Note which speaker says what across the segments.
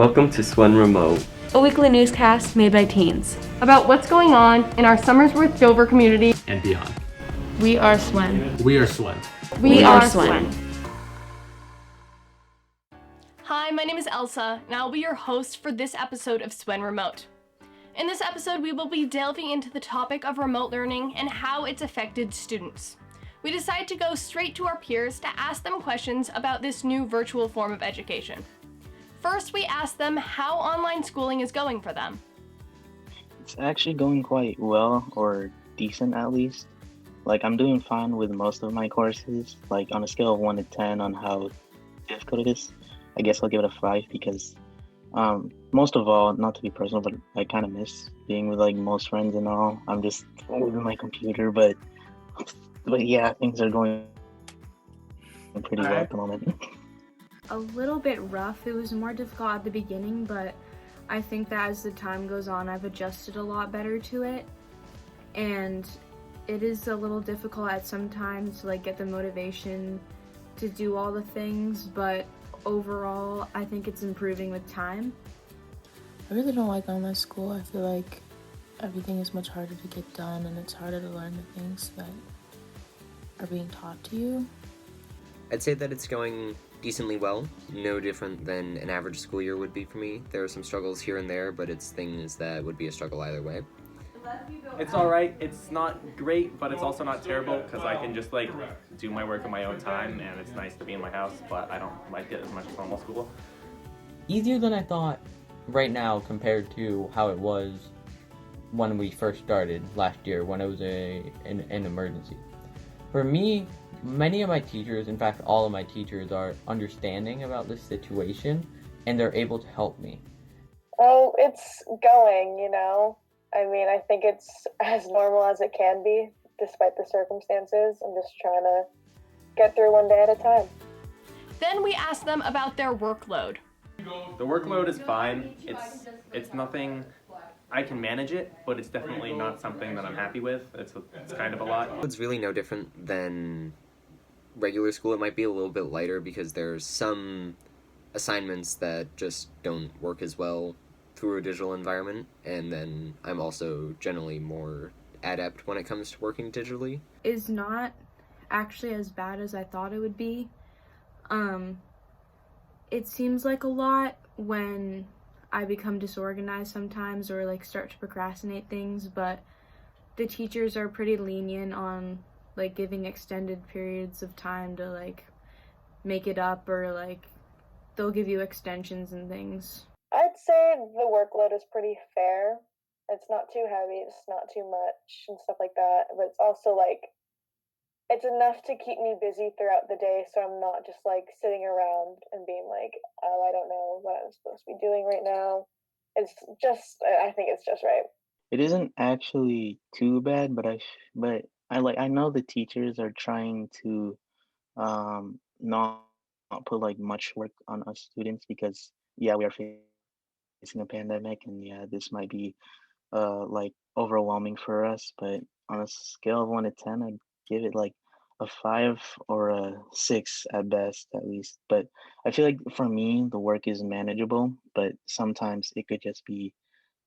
Speaker 1: Welcome to SWEN Remote,
Speaker 2: a weekly newscast made by teens
Speaker 3: about what's going on in our Somersworth Dover community
Speaker 4: and beyond.
Speaker 2: We are SWEN.
Speaker 4: We are SWEN.
Speaker 2: We are SWEN.
Speaker 3: Hi, my name is Elsa, and I'll be your host for this episode of SWEN Remote. In this episode, we will be delving into the topic of remote learning and how it's affected students. We decided to go straight to our peers to ask them questions about this new virtual form of education. First, we asked them how online schooling is going for them.
Speaker 5: It's actually going quite well, or decent at least. Like, I'm doing fine with most of my courses. Like, on a scale of 1 to 10 on how difficult it is, I guess I'll give it a 5 because most of all, not to be personal, but I kind of miss being with like most friends and all. I'm just with my computer, but yeah, things are going pretty well at the moment.
Speaker 6: A little bit rough. It was more difficult at the beginning, but I think that as the time goes on, I've adjusted a lot better to it. And it is a little difficult at some times to like get the motivation to do all the things, but overall, I think it's improving with time.
Speaker 7: I really don't like online school. I feel like everything is much harder to get done and it's harder to learn the things that are being taught to you.
Speaker 8: I'd say that it's going decently well, no different than an average school year would be for me. There are some struggles here and there, but it's things that would be a struggle either way.
Speaker 9: It's alright, it's not great, but it's also not terrible because I can just like do my work in my own time and it's nice to be in my house, but I don't like it as much as normal school.
Speaker 10: Easier than I thought right now compared to how it was when we first started last year when it was an emergency. For me, many of my teachers, in fact all of my teachers, are understanding about this situation and they're able to help me.
Speaker 11: Oh, it's going, you know. I mean, I think it's as normal as it can be, despite the circumstances. I'm just trying to get through one day at a time.
Speaker 3: Then we asked them about their workload.
Speaker 9: The workload is fine. It's nothing, I can manage it, but it's definitely not something that I'm happy with. It's kind of a lot.
Speaker 8: It's really no different than regular school. It might be a little bit lighter because there's some assignments that just don't work as well through a digital environment, and then I'm also generally more adept when it comes to working digitally.
Speaker 6: It's not actually as bad as I thought it would be. It seems like a lot when I become disorganized sometimes or like start to procrastinate things, but the teachers are pretty lenient on like giving extended periods of time to like make it up, or like they'll give you extensions and things.
Speaker 11: I'd say the workload is pretty fair. It's not too heavy, it's not too much and stuff like that, but it's also like, it's enough to keep me busy throughout the day so I'm not just like sitting around and being like, oh, I don't know what I'm supposed to be doing right now. It's just, I think it's just right.
Speaker 5: It isn't actually too bad, but I know the teachers are trying to not put like much work on us students because we are facing a pandemic, and this might be like overwhelming for us, but on a scale of 1 to 10, I'd give it like a 5 or a 6 at best, at least. But I feel like for me the work is manageable, but sometimes it could just be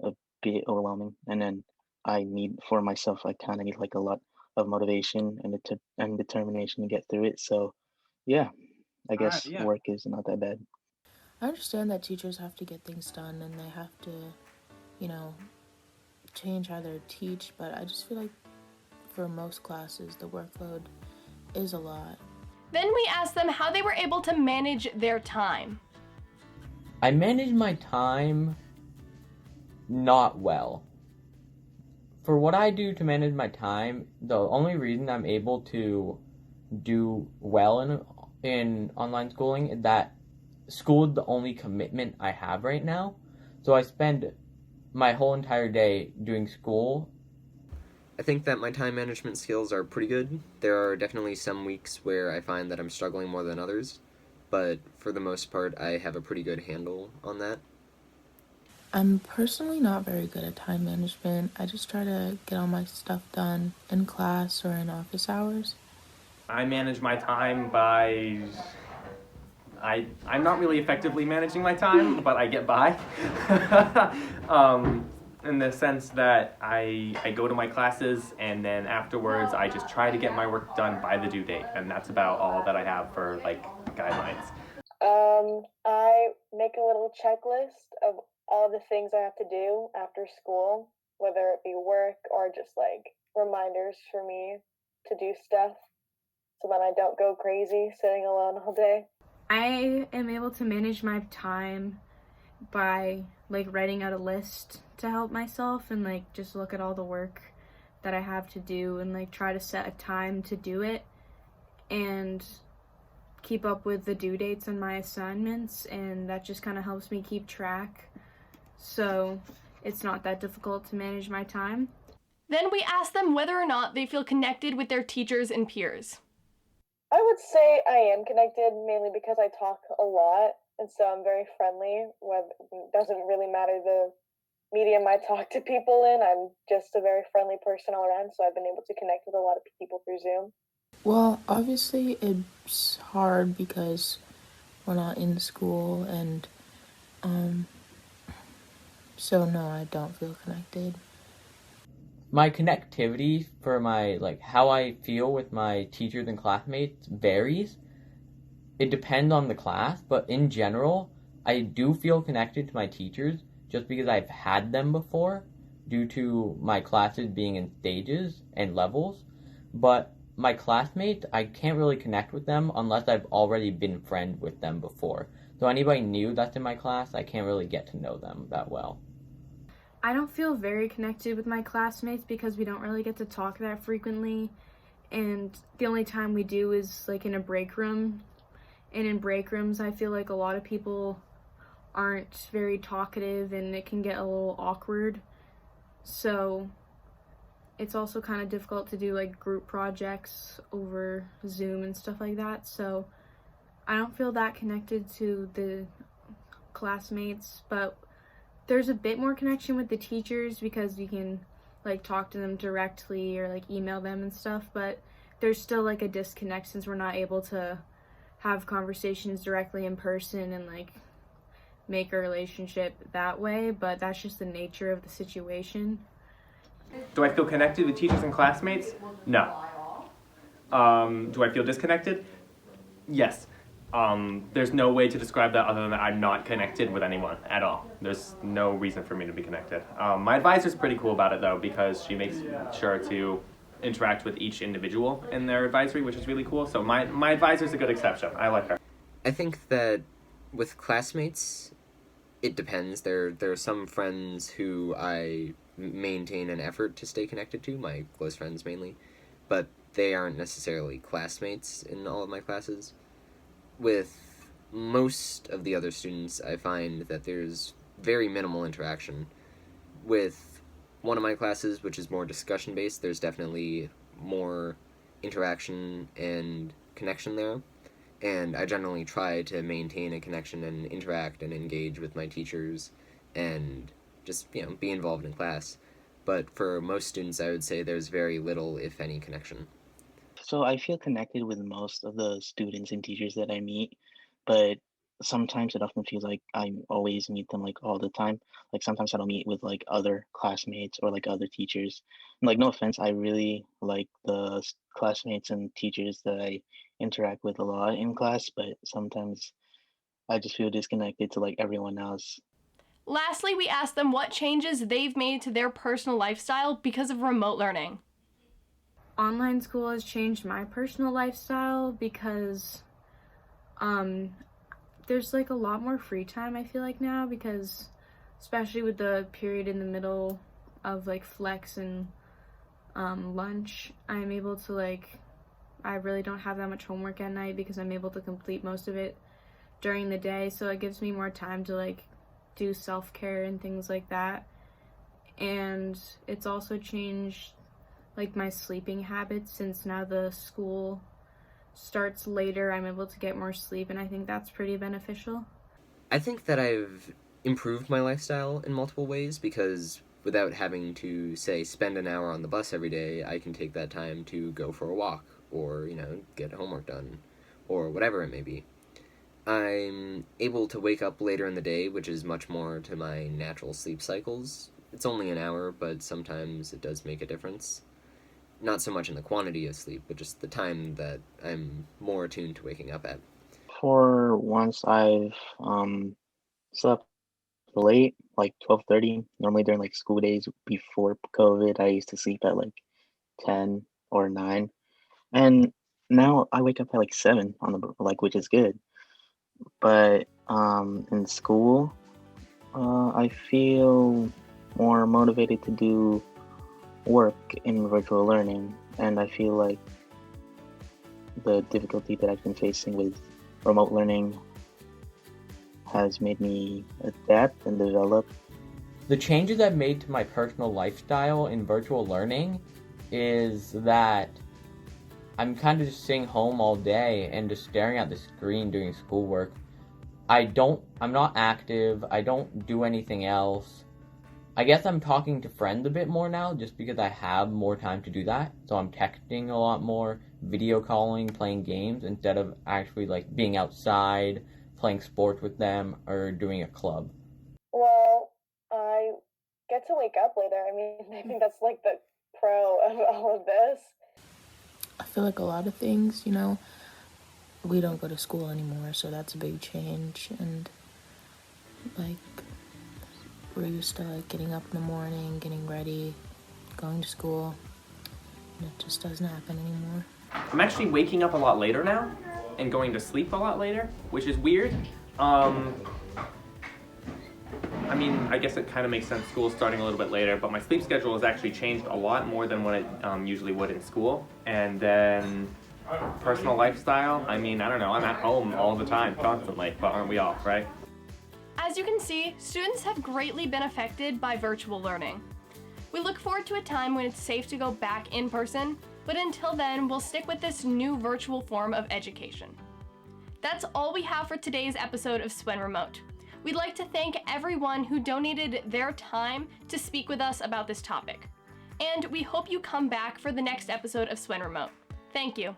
Speaker 5: a bit overwhelming, and then I kind of need like a lot of motivation and determination to get through it. So I guess work is not that bad.
Speaker 7: I understand that teachers have to get things done and they have to, change how they teach, but I just feel like for most classes, the workload is a lot.
Speaker 3: Then we asked them how they were able to manage their time.
Speaker 10: I manage my time not well. For what I do to manage my time, the only reason I'm able to do well in online schooling is that school is the only commitment I have right now. So I spend my whole entire day doing school.
Speaker 8: I think that my time management skills are pretty good. There are definitely some weeks where I find that I'm struggling more than others, but for the most part, I have a pretty good handle on that.
Speaker 7: I'm personally not very good at time management. I just try to get all my stuff done in class or in office hours.
Speaker 9: I manage my time by I'm not really effectively managing my time, but I get by. In the sense that I go to my classes, and then afterwards I just try to get my work done by the due date, and that's about all that I have for like guidelines.
Speaker 11: I make a little checklist of all the things I have to do after school, whether it be work or just like reminders for me to do stuff, so that I don't go crazy sitting alone all day.
Speaker 6: I am able to manage my time by like writing out a list to help myself and like just look at all the work that I have to do and like try to set a time to do it and keep up with the due dates on my assignments, and that just kind of helps me keep track, so it's not that difficult to manage my time.
Speaker 3: Then we ask them whether or not they feel connected with their teachers and peers.
Speaker 11: I would say I am connected, mainly because I talk a lot, and so I'm very friendly. It doesn't really matter the medium I talk to people in. I'm just a very friendly person all around, so I've been able to connect with a lot of people through Zoom.
Speaker 7: Well, obviously it's hard because we're not in school, and so no, I don't feel connected.
Speaker 10: My connectivity for my, like, how I feel with my teachers and classmates varies. It depends on the class, but in general, I do feel connected to my teachers just because I've had them before due to my classes being in stages and levels. But my classmates, I can't really connect with them unless I've already been friends with them before. So anybody new that's in my class, I can't really get to know them that well.
Speaker 6: I don't feel very connected with my classmates because we don't really get to talk that frequently, and the only time we do is like in a break room, and in break rooms I feel like a lot of people aren't very talkative and it can get a little awkward, so it's also kind of difficult to do like group projects over Zoom and stuff like that, so I don't feel that connected to the classmates, but there's a bit more connection with the teachers because you can like talk to them directly or like email them and stuff, but there's still like a disconnect since we're not able to have conversations directly in person and like make a relationship that way, but that's just the nature of the situation.
Speaker 9: Do I feel connected with teachers and classmates? No. Do I feel disconnected? Yes. There's no way to describe that other than that I'm not connected with anyone at all. There's no reason for me to be connected. My advisor's pretty cool about it though, because she makes sure to interact with each individual in their advisory, which is really cool. So my advisor's a good exception. I like her.
Speaker 8: I think that with classmates, it depends. There are some friends who I maintain an effort to stay connected to, my close friends mainly, but they aren't necessarily classmates in all of my classes. With most of the other students, I find that there's very minimal interaction. With one of my classes, which is more discussion-based, there's definitely more interaction and connection there. And I generally try to maintain a connection and interact and engage with my teachers and just, be involved in class. But for most students, I would say there's very little, if any, connection.
Speaker 5: So I feel connected with most of the students and teachers that I meet, but sometimes it often feels like I always meet them like all the time. Like sometimes I don't meet with like other classmates or like other teachers. And, like no offense, I really like the classmates and teachers that I interact with a lot in class, but sometimes I just feel disconnected to like everyone else.
Speaker 3: Lastly, we ask them what changes they've made to their personal lifestyle because of remote learning.
Speaker 6: Online school has changed my personal lifestyle because there's like a lot more free time I feel like now, because especially with the period in the middle of like flex and lunch, I'm able to I really don't have that much homework at night because I'm able to complete most of it during the day, so it gives me more time to do self-care and things like that. And it's also changed my sleeping habits, since now the school starts later, I'm able to get more sleep, and I think that's pretty beneficial.
Speaker 8: I think that I've improved my lifestyle in multiple ways, because without having to, say, spend an hour on the bus every day, I can take that time to go for a walk, or, get homework done, or whatever it may be. I'm able to wake up later in the day, which is much more to my natural sleep cycles. It's only an hour, but sometimes it does make a difference. Not so much in the quantity of sleep, but just the time that I'm more attuned to waking up at.
Speaker 5: For once, I've slept late, like 12:30. Normally during like school days before COVID, I used to sleep at like 10 or 9, and now I wake up at like 7 on the like, which is good. But in school, I feel more motivated to do work in virtual learning, and I feel like the difficulty that I've been facing with remote learning has made me adapt and develop.
Speaker 10: The changes I've made to my personal lifestyle in virtual learning is that I'm kind of just sitting home all day and just staring at the screen doing schoolwork. I'm not active, I don't do anything else. I guess I'm talking to friends a bit more now just because I have more time to do that. So I'm texting a lot more, video calling, playing games instead of actually like being outside, playing sports with them, or doing a club.
Speaker 11: Well, I get to wake up later. I mean, I think that's like the pro of all of this.
Speaker 7: I feel like a lot of things, you know, we don't go to school anymore, so that's a big change. And like, we're used to like getting up in the morning, getting ready, going to school, and it just doesn't happen anymore.
Speaker 9: I'm actually waking up a lot later now and going to sleep a lot later, which is weird. I mean, I guess it kind of makes sense, school's starting a little bit later, but my sleep schedule has actually changed a lot more than what it usually would in school. And then personal lifestyle, I mean, I don't know, I'm at home all the time, constantly, but aren't we all, right?
Speaker 3: As you can see, students have greatly been affected by virtual learning. We look forward to a time when it's safe to go back in person, but until then, we'll stick with this new virtual form of education. That's all we have for today's episode of SWEN Remote. We'd like to thank everyone who donated their time to speak with us about this topic. And we hope you come back for the next episode of SWEN Remote. Thank you.